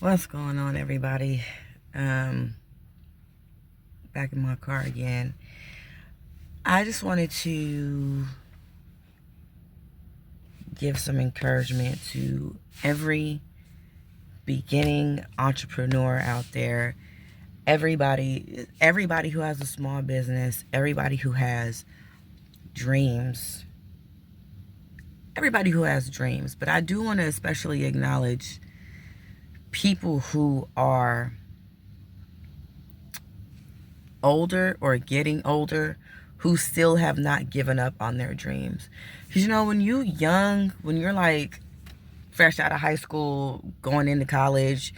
What's going on, everybody? Um, Back in my car again. I just wanted to give some encouragement to every beginning entrepreneur out there. Everybody who has a small business, everybody who has dreams, everybody who has dreams. But I do want to especially acknowledge people who are older or getting older who still have not given up on their dreams. Because when you young, when you're like fresh out of high school, going into college,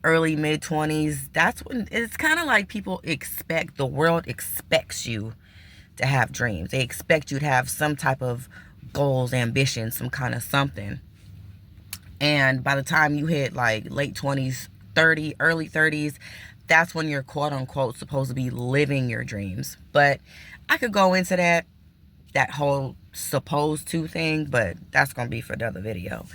early mid 20s, that's when it's kind of like the world expects you to have dreams. They expect you to have some type of goals, ambitions, some kind of something. And by the time you hit like late 20s, early 30s, that's when you're quote unquote supposed to be living your dreams. But I could go into that whole supposed to thing, but that's going to be for another video.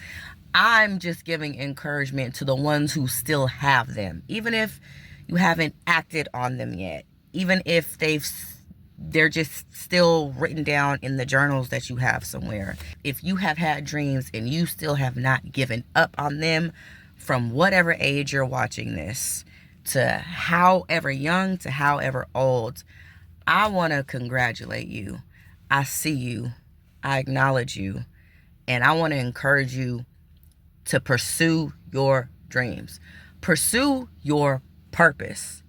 I'm just giving encouragement to the ones who still have them, even if you haven't acted on them yet, even if they're just still written down in the journals that you have somewhere. If you have had dreams and you still have not given up on them, from whatever age you're watching this, to however young to however old, I want to congratulate you. I see you. I acknowledge you. And I want to encourage you to pursue your dreams. Pursue your purpose.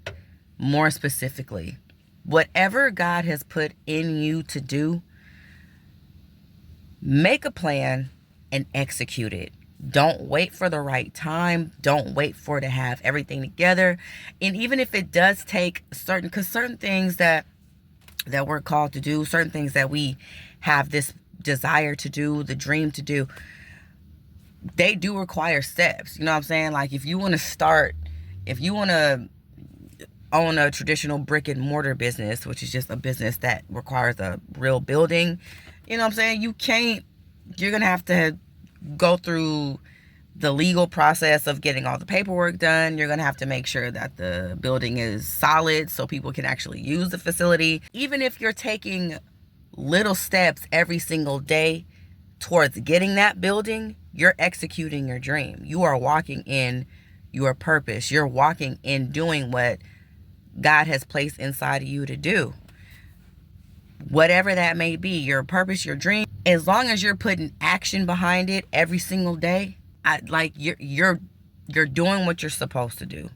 More specifically, whatever God has put in you to do, make a plan and execute it. Don't wait for the right time. Don't wait for it to have everything together. And even if it does take certain things that we're called to do, certain things that we have this desire to do, the dream to do, they do require steps. You know what I'm saying? Like if you want to own a traditional brick and mortar business, which is just a business that requires a real building, you know what I'm saying? You're going to have to go through the legal process of getting all the paperwork done. You're going to have to make sure that the building is solid so people can actually use the facility. Even if you're taking little steps every single day towards getting that building, you're executing your dream. You are walking in your purpose. You're walking in doing what God has placed inside of you to do. Whatever that may be, your purpose, your dream, as long as you're putting action behind it every single day, you're doing what you're supposed to do.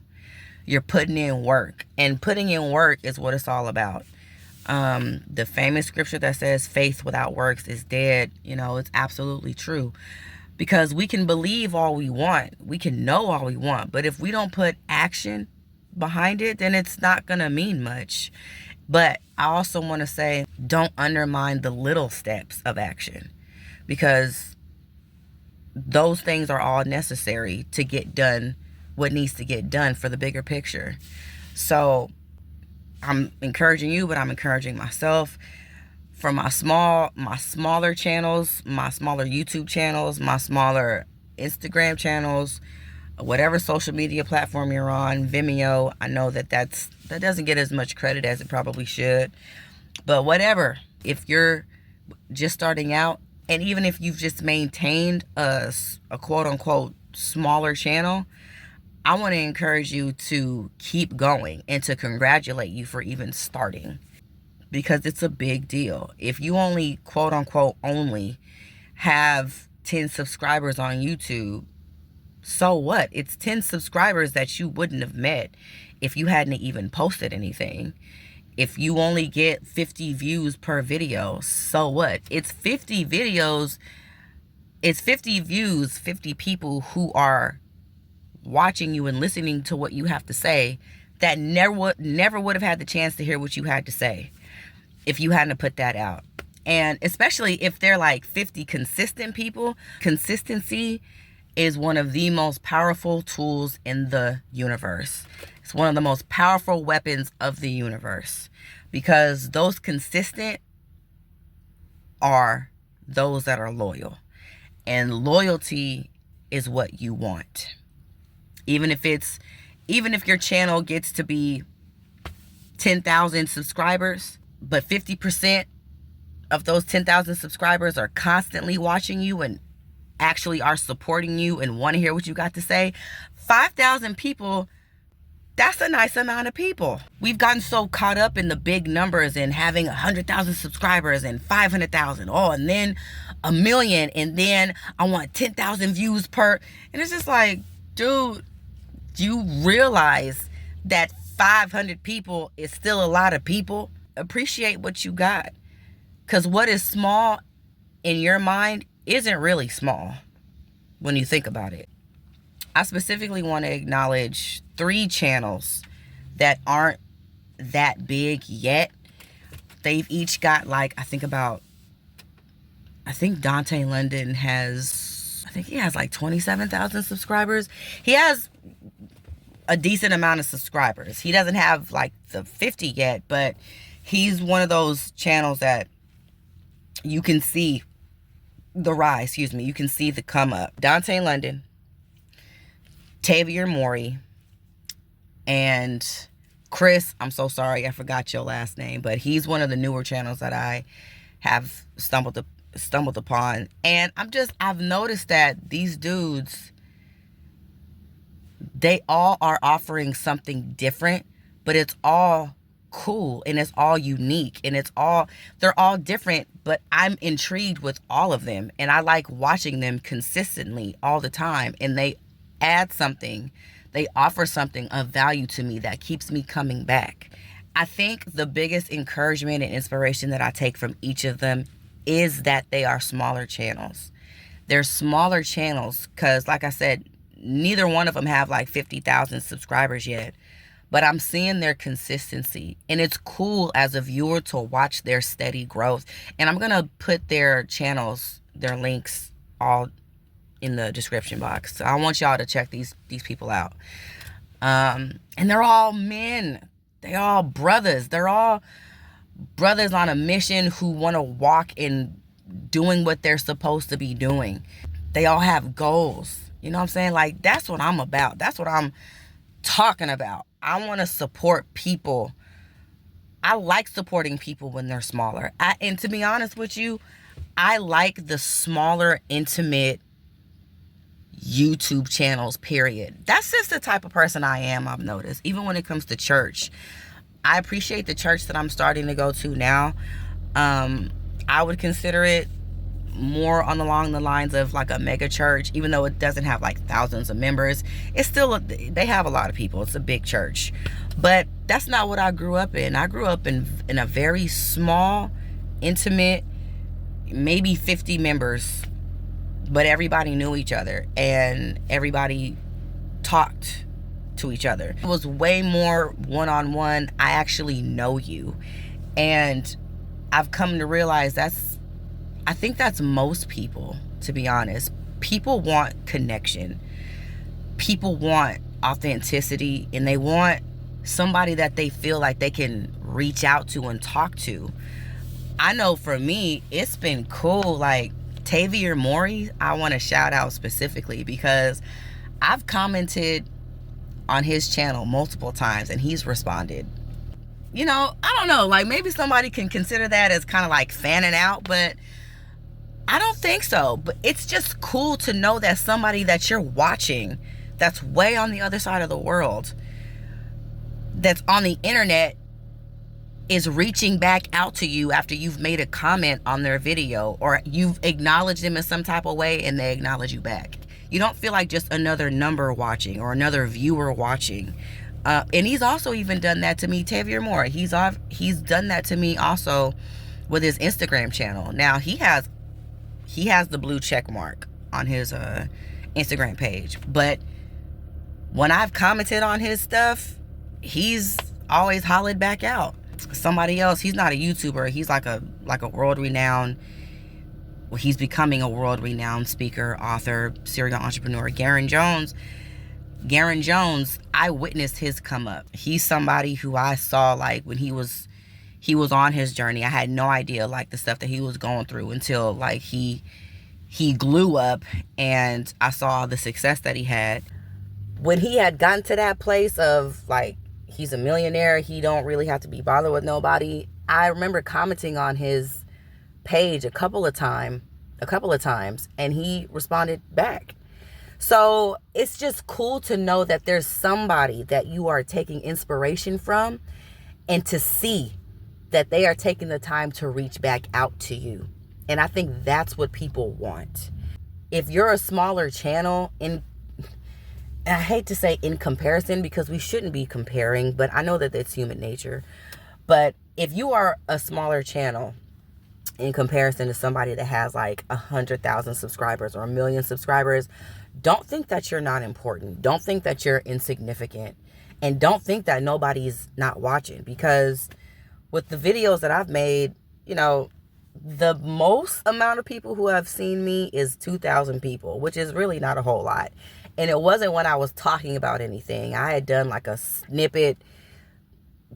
You're putting in work, and putting in work is what it's all about. The famous scripture that says faith without works is dead, it's absolutely true. Because we can believe all we want, we can know all we want, but if we don't put action behind it, then it's not gonna mean much. But I also want to say, don't undermine the little steps of action, because those things are all necessary to get done what needs to get done for the bigger picture. So I'm encouraging you, but I'm encouraging myself. For my smaller channels, my smaller YouTube channels, my smaller Instagram channels, whatever social media platform you're on, Vimeo, I know that doesn't get as much credit as it probably should. But whatever, if you're just starting out, and even if you've just maintained a quote unquote smaller channel, I want to encourage you to keep going and to congratulate you for even starting, because it's a big deal. If you only quote unquote only have 10 subscribers on YouTube, so what? It's 10 subscribers that you wouldn't have met if you hadn't even posted anything. If you only get 50 views per video, so what? It's 50 videos, it's 50 views, 50 people who are watching you and listening to what you have to say that never would have had the chance to hear what you had to say if you hadn't put that out. And especially if they're like 50 consistent people, consistency is one of the most powerful tools in the universe. It's one of the most powerful weapons of the universe, because those consistent are those that are loyal. And loyalty is what you want. Even if your channel gets to be 10,000 subscribers, but 50% of those 10,000 subscribers are constantly watching you and actually are supporting you and want to hear what you got to say, 5,000 people, that's a nice amount of people. We've gotten so caught up in the big numbers and having 100,000 subscribers and 500,000. Oh, and then 1 million. And then I want 10,000 views per. And it's just like, dude, you realize that 500 people is still a lot of people? Appreciate what you got. Because what is small in your mind isn't really small when you think about it. I specifically want to acknowledge 3 channels that aren't that big yet. They've each got like, I think Dante London has, he has like 27,000 subscribers. He has a decent amount of subscribers. He doesn't have like the 50 yet, but he's one of those channels that you can see the rise, you can see the come up. Dante London, Tavier Maury, and Chris, I'm so sorry I forgot your last name, but he's one of the newer channels that I have stumbled upon. And I've noticed that these dudes, they all are offering something different, but it's all cool and it's all unique and they're all different, but I'm intrigued with all of them and I like watching them consistently all the time, and they offer something of value to me that keeps me coming back. I think the biggest encouragement and inspiration that I take from each of them is that they are smaller channels. They're smaller channels because, like I said, neither one of them have like 50,000 subscribers yet, but I'm seeing their consistency, and it's cool as a viewer to watch their steady growth. And I'm gonna put their channels, their links, all in the description box. So I want y'all to check these people out. And they're all men. They're all brothers. They're all brothers on a mission who want to walk in doing what they're supposed to be doing. They all have goals. You know what I'm saying? Like, that's what I'm about. That's what I'm talking about. I want to support people. I like supporting people when they're smaller. And to be honest with you, I like the smaller, intimate YouTube channels, period. That's just the type of person I am, I've noticed. Even when it comes to church, I appreciate the church that I'm starting to go to now. I would consider it more along the lines of like a mega church, even though it doesn't have like thousands of members. It's still, they have a lot of people. It's a big church, but that's not what I grew up in. I grew up in a very small, intimate, maybe 50 members, but everybody knew each other and everybody talked to each other. It was way more one-on-one. I actually know you. And I've come to realize I think that's most people, to be honest. People want connection. People want authenticity, and they want somebody that they feel like they can reach out to and talk to. I know for me, it's been cool. Like Tavier Maury, I want to shout out specifically because I've commented on his channel multiple times and he's responded. You know, I don't know, like maybe somebody can consider that as kind of like fanning out, but I don't think so. But it's just cool to know that somebody that you're watching that's way on the other side of the world, that's on the internet, is reaching back out to you after you've made a comment on their video or you've acknowledged them in some type of way and they acknowledge you back. You don't feel like just another number watching or another viewer watching. And he's also even done that to me, Tavier Moore. He's done that to me also with his Instagram channel. Now he has the blue check mark on his Instagram page, but when I've commented on his stuff, he's always hollered back out. Somebody else, he's not a YouTuber, he's like a world-renowned, well, he's becoming a world-renowned speaker, author, serial entrepreneur, Garen Jones. I witnessed his come up. He's somebody who I saw like when he was on his journey. I had no idea like the stuff that he was going through until like he blew up and I saw the success that he had. when he had gotten to that place of like, he's a millionaire, he don't really have to be bothered with nobody, I remember commenting on his page a couple of times, and he responded back. So it's just cool to know that there's somebody that you are taking inspiration from, and to see that they are taking the time to reach back out to you. And I think that's what people want. If you're a smaller channel, and I hate to say in comparison, because we shouldn't be comparing, but I know that it's human nature. But if you are a smaller channel in comparison to somebody that has like 100,000 subscribers or 1,000,000 subscribers, don't think that you're not important. Don't think that you're insignificant. And don't think that nobody's not watching, because with the videos that I've made, you know, the most amount of people who have seen me is 2,000 people, which is really not a whole lot. And it wasn't when I was talking about anything. I had done like a snippet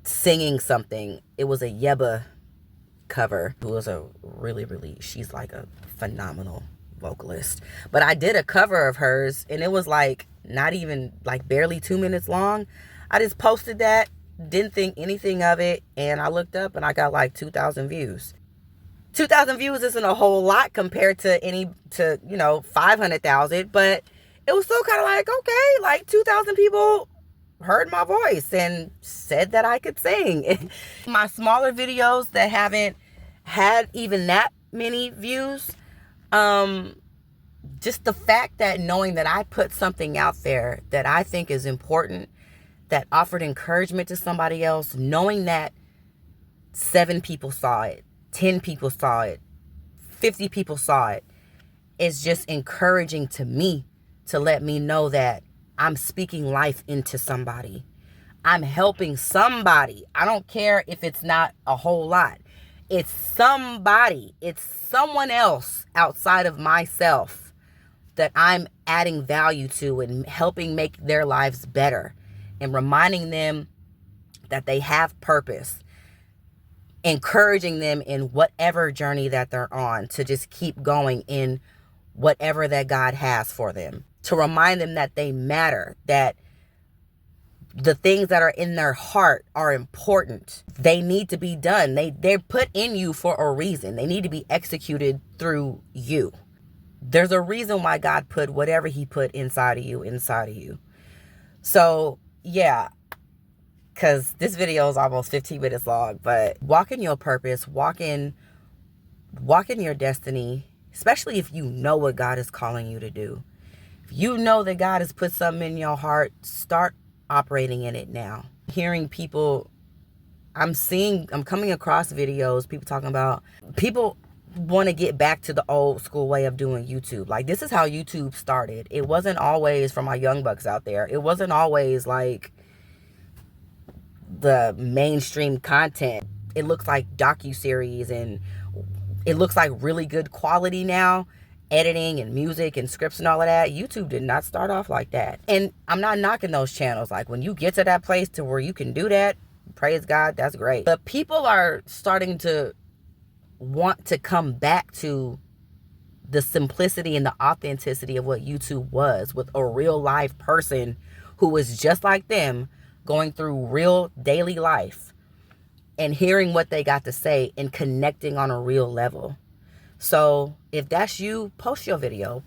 singing something. It was a Yeba cover. Who was a really, she's like a phenomenal vocalist. But I did a cover of hers, and it was like not even, like barely 2 minutes long. I just posted that, didn't think anything of it, and I looked up and I got like 2,000 views. 2,000 views isn't a whole lot compared to 500,000, but it was still kind of like, okay, like 2,000 people heard my voice and said that I could sing. My smaller videos that haven't had even that many views, just the fact that knowing that I put something out there that I think is important, that offered encouragement to somebody else, knowing that 7 people saw it, 10 people saw it, 50 people saw it, is just encouraging to me, to let me know that I'm speaking life into somebody. I'm helping somebody. I don't care if it's not a whole lot. It's somebody. It's someone else outside of myself that I'm adding value to and helping make their lives better, and reminding them that they have purpose, encouraging them in whatever journey that they're on to just keep going in whatever that God has for them, to remind them that they matter, that the things that are in their heart are important. They need to be done. They're put in you for a reason. They need to be executed through you. There's a reason why God put whatever he put inside of you. So yeah, because this video is almost 15 minutes long, but walk in your purpose, walk in your destiny, especially if you know what God is calling you to do. If you know that God has put something in your heart, start operating in it now. Hearing people, I'm coming across videos, people talking about, people want to get back to the old school way of doing YouTube. Like, this is how YouTube started. It wasn't always, for my young bucks out there, it wasn't always like the mainstream content. It looks like docuseries, and it looks like really good quality now, editing and music and scripts and all of that. YouTube did not start off like that. And I'm not knocking those channels. Like, when you get to that place to where you can do that, praise God, that's great. But people are starting to want to come back to the simplicity and the authenticity of what YouTube was, with a real live person who was just like them, going through real daily life and hearing what they got to say and connecting on a real level. So if that's you, post your video,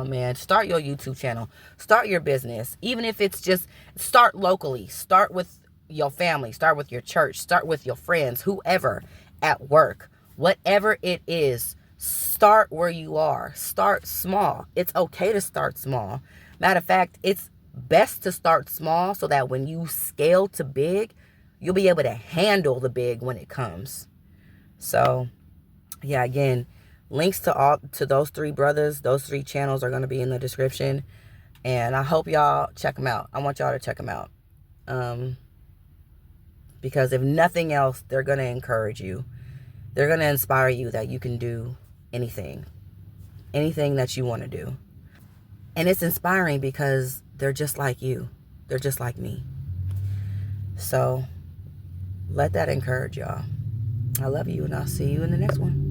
man. Start your YouTube channel, start your business. Even if it's just, start locally, start with your family, start with your church, start with your friends, whoever, at work, whatever it is. Start where you are. Start small. It's okay to start small. Matter of fact, it's best to start small so that when you scale to big, you'll be able to handle the big when it comes. So yeah, again, links to those 3 brothers, those 3 channels are going to be in the description, and I hope y'all check them out. I want y'all to check them out, because if nothing else, they're going to encourage you. They're going to inspire you that you can do anything that you want to do. And it's inspiring because they're just like you. They're just like me. So let that encourage y'all. I love you, and I'll see you in the next one.